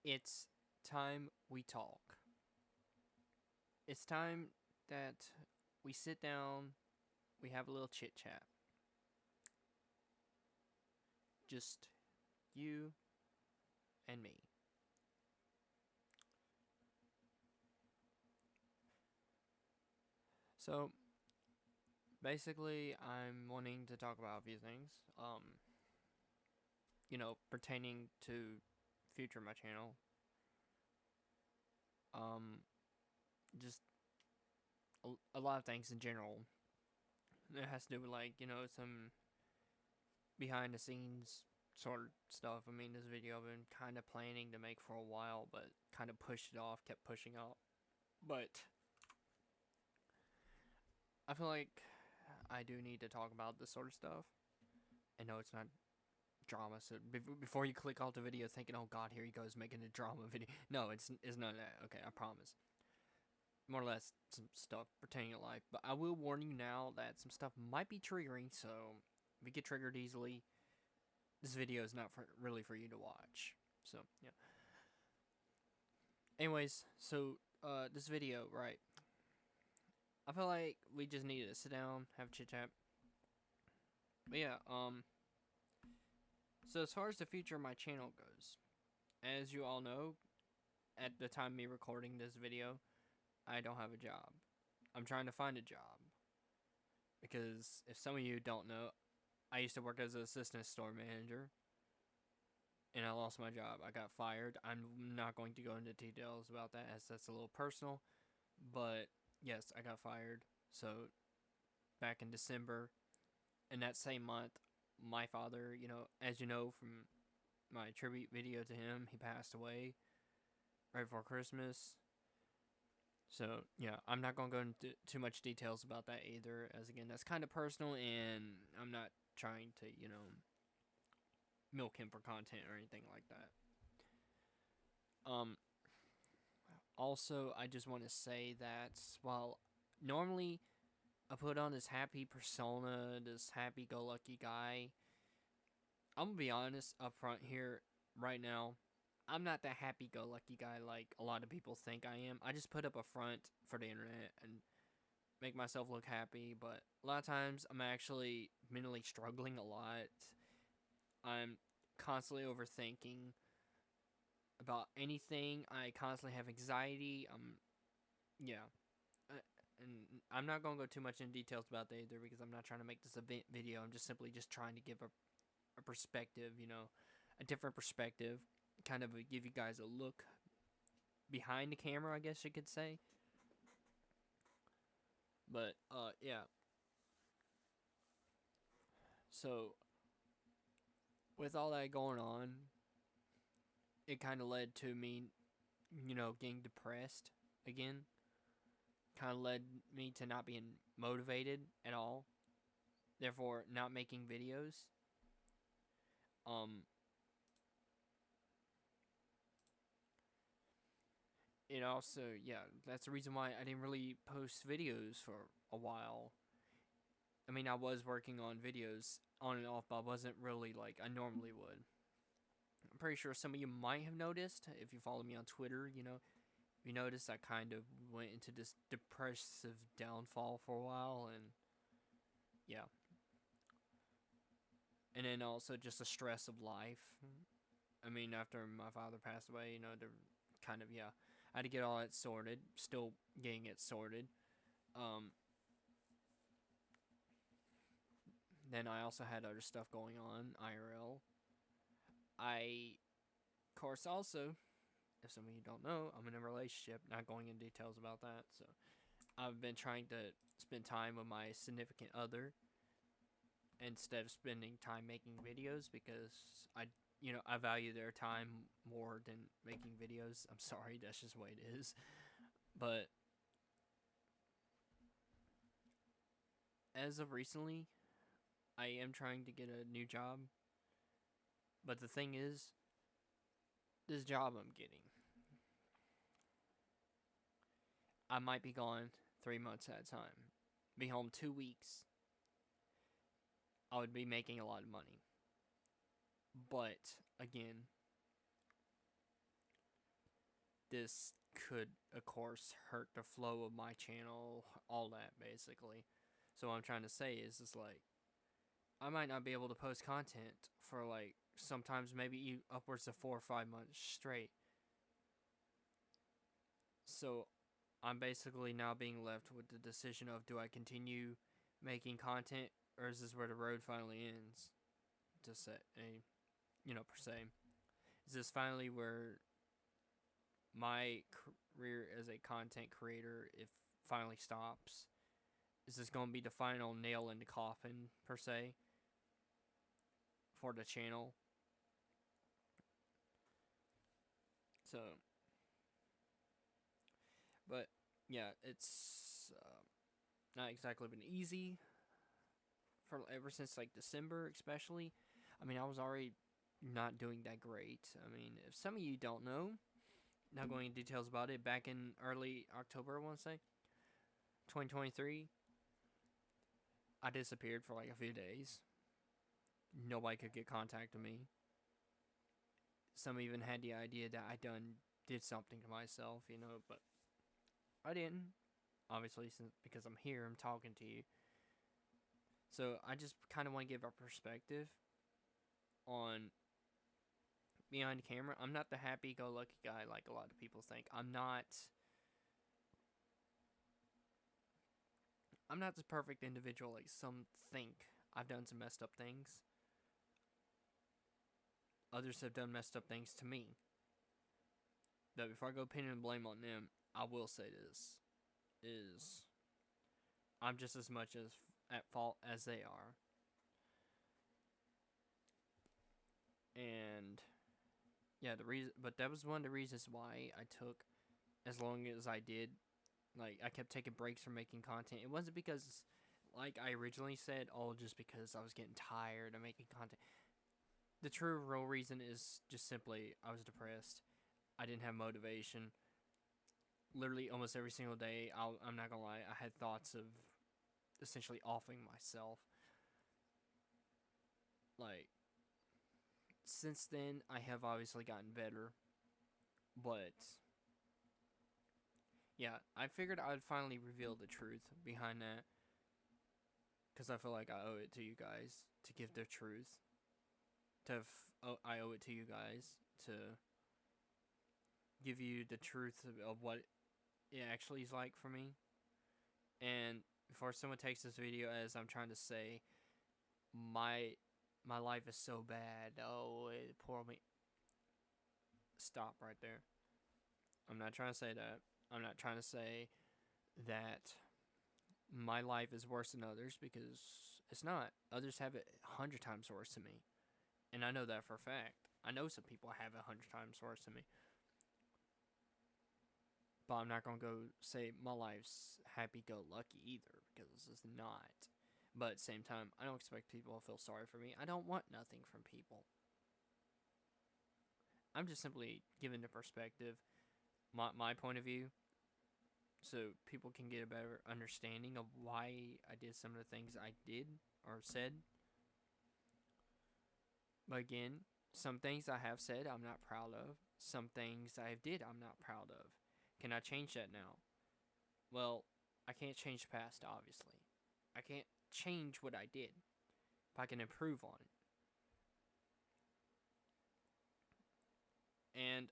It's time we talk. It's time that we sit down, we have a little chit chat. Just you and me. So, basically, I'm wanting to talk about a few things. Pertaining to future of my channel. Um, just a lot of things in general. It has to do with some behind the scenes sort of stuff. I mean, this video I've been kind of planning to make for a while, but kind of pushed it off, kept pushing up. But I feel like I do need to talk about this sort of stuff. I know it's not drama, so before you click off the video thinking, oh god, here he goes making a drama video. No, it's none of that. Okay, I promise. More or less some stuff pertaining to life. But I will warn you now that some stuff might be triggering, so if you get triggered easily, this video is not really for you to watch. So, yeah. Anyways, so this video, right? I feel like we just need to sit down, have a chit chat. But yeah, so as far as the future of my channel goes, as you all know, at the time of me recording this video, I don't have a job. I'm trying to find a job. Because if some of you don't know, I used to work as an assistant store manager. And I lost my job. I got fired. I'm not going to go into details about that as that's a little personal. But yes, I got fired. So back in December, in that same month, my father, as you know from my tribute video to him, he passed away right before Christmas. So, yeah, I'm not going to go into too much details about that either, as again, that's kind of personal, and I'm not trying to, milk him for content or anything like that. Um, Also, I just want to say that while normally I put on this happy persona, this happy-go-lucky guy, I'm gonna be honest up front here right now. I'm not that happy-go-lucky guy like a lot of people think I am. I just put up a front for the internet and make myself look happy, but a lot of times I'm actually mentally struggling a lot. I'm constantly overthinking about anything. I constantly have anxiety. Yeah. Uh, and I'm not going to go too much in details about that either because I'm not trying to make this a video. I'm just simply just trying to give a perspective, a different perspective, kind of give you guys a look behind the camera, I guess you could say. But, yeah. So, with all that going on, it kind of led to me, getting depressed again. Kind of led me to not being motivated at all. Therefore, not making videos. Um, it also, yeah, that's the reason why I didn't really post videos for a while. I mean, I was working on videos on and off, but I wasn't really like I normally would. I'm pretty sure some of you might have noticed if you follow me on Twitter, you noticed I kind of went into this depressive downfall for a while, and yeah. And then also just the stress of life. I mean, after my father passed away, the kind of, yeah, I had to get all that sorted. Still getting it sorted. Um, then I also had other stuff going on, IRL. Of course, also, if some of you don't know, I'm in a relationship, not going into details about that. So I've been trying to spend time with my significant other instead of spending time making videos because I value their time more than making videos. I'm sorry, that's just the way it is. But as of recently, I am trying to get a new job. But the thing is, this job I'm getting, I might be gone 3 months at a time. Be home 2 weeks. I would be making a lot of money. But again, this could, of course, hurt the flow of my channel, all that, basically. So what I'm trying to say is like, I might not be able to post content for, like, sometimes maybe upwards of 4 or 5 months straight. So I'm basically now being left with the decision of, do I continue making content, or is this where the road finally ends? To say, per se. Is this finally where my career as a content creator, if finally stops? Is this going to be the final nail in the coffin, per se, for the channel? So, but yeah, it's not exactly been easy for ever since like December, especially. I mean, I was already not doing that great. I mean, if some of you don't know, not going into details about it, back in early October, I want to say, 2023, I disappeared for like a few days. Nobody could get contact with me. Some even had the idea that I did something to myself, but I didn't. Obviously, because I'm here, I'm talking to you. So I just kind of want to give a perspective on behind the camera. I'm not the happy-go-lucky guy like a lot of people think. I'm not the perfect individual like some think. I've done some messed up things. Others have done messed up things to me. But before I go pinning and blame on them, I will say this is I'm just as much as at fault as they are. And yeah, but that was one of the reasons why I took as long as I did. Like, I kept taking breaks from making content. It wasn't because, like I originally said, just because I was getting tired of making content. The true real reason is just simply I was depressed. I didn't have motivation. Literally almost every single day, I'm not gonna lie, I had thoughts of essentially offing myself. Like, since then, I have obviously gotten better. But yeah, I figured I would finally reveal the truth behind that. Because I feel like I owe it to you guys to give the truth. I owe it to you guys to give you the truth of what it actually is like for me. And before someone takes this video as I'm trying to say, my life is so bad. Oh, poor me. Stop right there. I'm not trying to say that. I'm not trying to say that my life is worse than others, because it's not. Others have it 100 times worse than me. And I know that for a fact. I know some people have it 100 times worse than me. But I'm not going to go say my life's happy-go-lucky either, because it's not. But at the same time, I don't expect people to feel sorry for me. I don't want nothing from people. I'm just simply giving the perspective, my point of view, so people can get a better understanding of why I did some of the things I did or said. But again, some things I have said I'm not proud of. Some things I did I'm not proud of. Can I change that now? Well, I can't change the past, obviously. I can't change what I did, but I can improve on it. And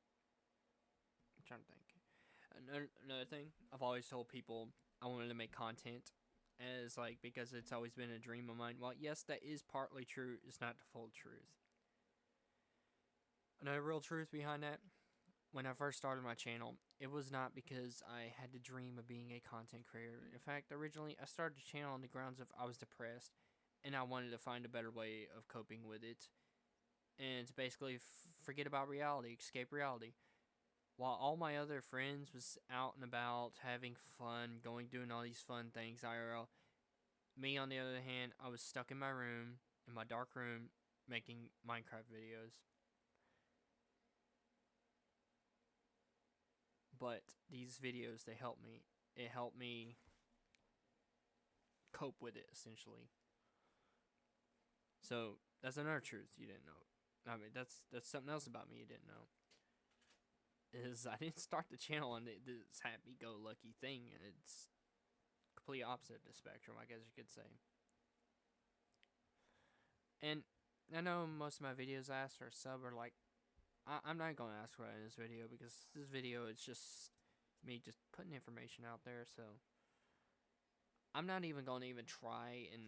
I'm trying to think. Another thing, I've always told people I wanted to make content as because it's always been a dream of mine. Well, yes, that is partly true. It's not the full truth. Another real truth behind that, when I first started my channel, it was not because I had the dream of being a content creator. In fact, originally I started the channel on the grounds of I was depressed and I wanted to find a better way of coping with it, and to basically forget about reality, escape reality. While all my other friends was out and about having fun, doing all these fun things IRL, me on the other hand, I was stuck in my room, in my dark room, making Minecraft videos. But these videos, they helped me. It helped me cope with it, essentially. So that's another truth you didn't know. I mean, that's something else about me you didn't know. is I didn't start the channel on this happy-go-lucky thing. It's complete opposite of the spectrum, I guess you could say. And I know most of my videos ask for a sub or like, I'm not going to ask for it in this video because this video is just me just putting information out there. So I'm not even going to even try and,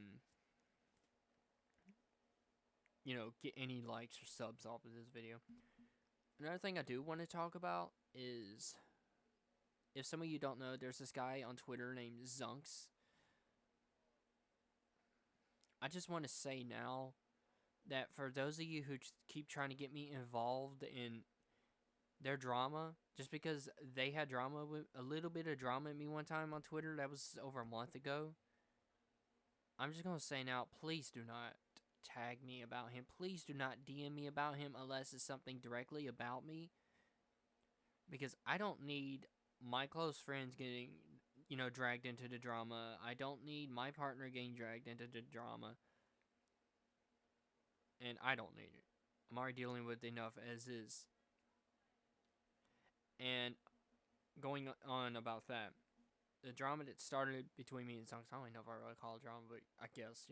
get any likes or subs off of this video. Another thing I do want to talk about is, if some of you don't know, there's this guy on Twitter named Zunks. I just want to say now that for those of you who keep trying to get me involved in their drama, just because they had drama with a little bit of drama at me one time on Twitter, that was over a month ago. I'm just gonna say now, please do not tag me about him. Please do not DM me about him unless it's something directly about me, because I don't need my close friends getting, dragged into the drama. I don't need my partner getting dragged into the drama. And I don't need it. I'm already dealing with enough as is. And going on about that, the drama that started between me and Zunks, I don't even know if I really call it drama, but I guess,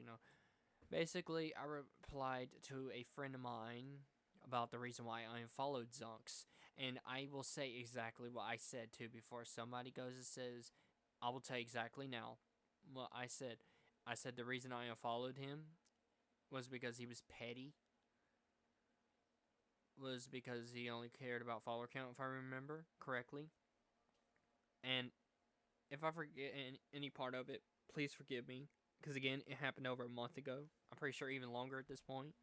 Basically, I replied to a friend of mine about the reason why I unfollowed Zunks. And I will say exactly what I said, too, before somebody goes and says, I will tell you exactly now what I said. I said the reason I unfollowed him was because he was petty. Was because he only cared about follower count, if I remember correctly. And if I forget any part of it, please forgive me. Because again, it happened over a month ago. I'm pretty sure even longer at this point.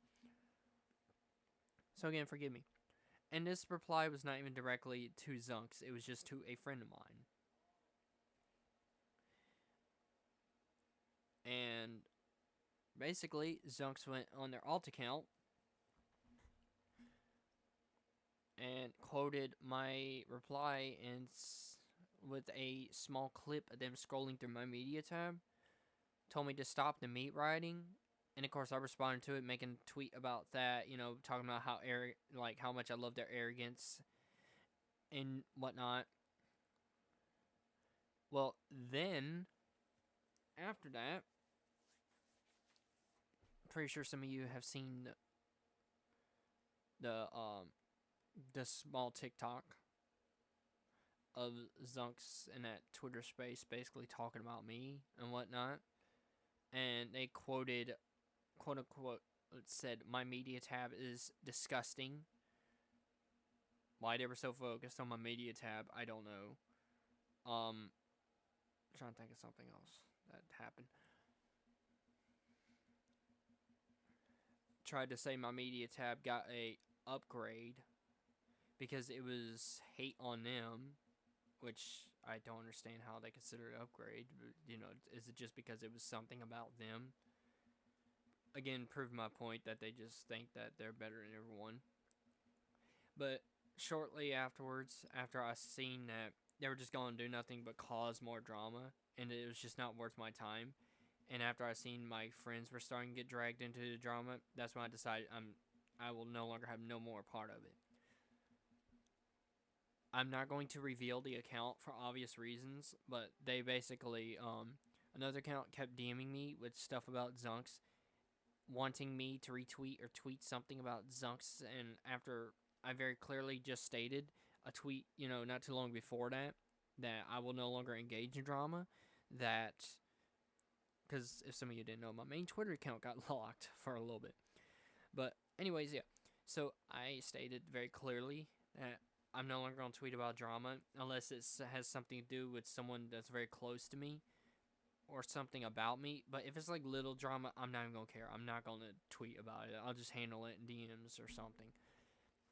So again, forgive me. And this reply was not even directly to Zunks. It was just to a friend of mine. And basically, Zunks went on their alt account and quoted my reply and with a small clip of them scrolling through my media tab. Told me to stop the meat riding, and of course I responded to it, making a tweet about that, talking about how much I love their arrogance and whatnot. Well, then after that, I'm pretty sure some of you have seen the small TikTok of Zunks in that Twitter space, basically talking about me and whatnot. And they quoted, quote unquote, said, my media tab is disgusting. Why they were so focused on my media tab, I don't know. I'm trying to think of something else that happened. Tried to say my media tab got a upgrade because it was hate on them, which I don't understand how they consider it upgrade. Is it just because it was something about them? Again, proved my point that they just think that they're better than everyone. But shortly afterwards, after I seen that they were just going to do nothing but cause more drama, and it was just not worth my time, and after I seen my friends were starting to get dragged into the drama, that's when I decided I will no longer have no more part of it. I'm not going to reveal the account for obvious reasons, but they basically, another account kept DMing me with stuff about Zunks, wanting me to retweet or tweet something about Zunks, and after I very clearly just stated a tweet, not too long before that I will no longer engage in drama, that, because if some of you didn't know, my main Twitter account got locked for a little bit. But anyways, yeah, so I stated very clearly that I'm no longer going to tweet about drama unless it has something to do with someone that's very close to me or something about me. But if it's like little drama, I'm not even going to care. I'm not going to tweet about it. I'll just handle it in DMs or something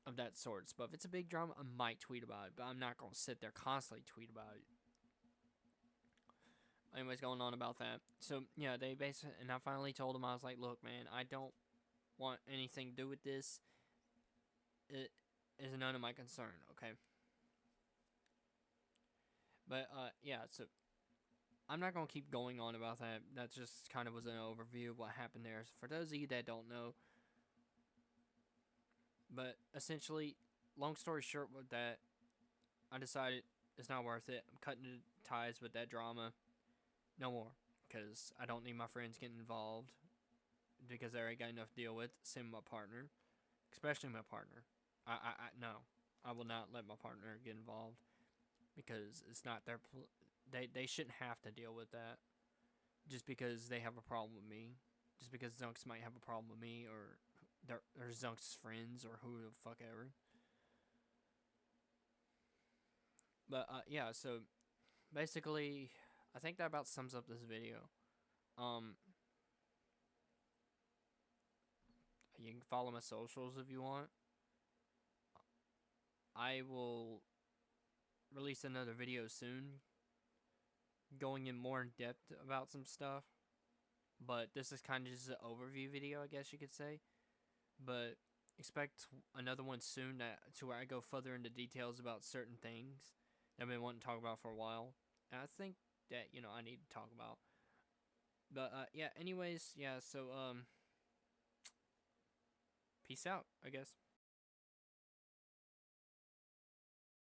of that sorts. But if it's a big drama, I might tweet about it, but I'm not going to sit there constantly tweet about it. Anyways, going on about that. So, yeah, they basically, and I finally told them, I was like, look, man, I don't want anything to do with this. It is none of my concern, okay? But, yeah, so I'm not going to keep going on about that. That just kind of was an overview of what happened there. For those of you that don't know, but essentially, long story short with that, I decided it's not worth it. I'm cutting ties with that drama. No more. Because I don't need my friends getting involved. Because I already got enough to deal with. Same with my partner. Especially my partner. No. I will not let my partner get involved. Because it's not their... They shouldn't have to deal with that. Just because they have a problem with me. Just because Zunks might have a problem with me. Or they're Zunks' friends. Or who the fuck ever. But yeah, so basically, I think that about sums up this video. Um, you can follow my socials if you want. I will release another video soon, going in more in depth about some stuff. But this is kind of just an overview video, I guess you could say. But expect another one soon to where I go further into details about certain things that I've been wanting to talk about for a while. And I think that, I need to talk about. But yeah, anyways, yeah, so peace out, I guess.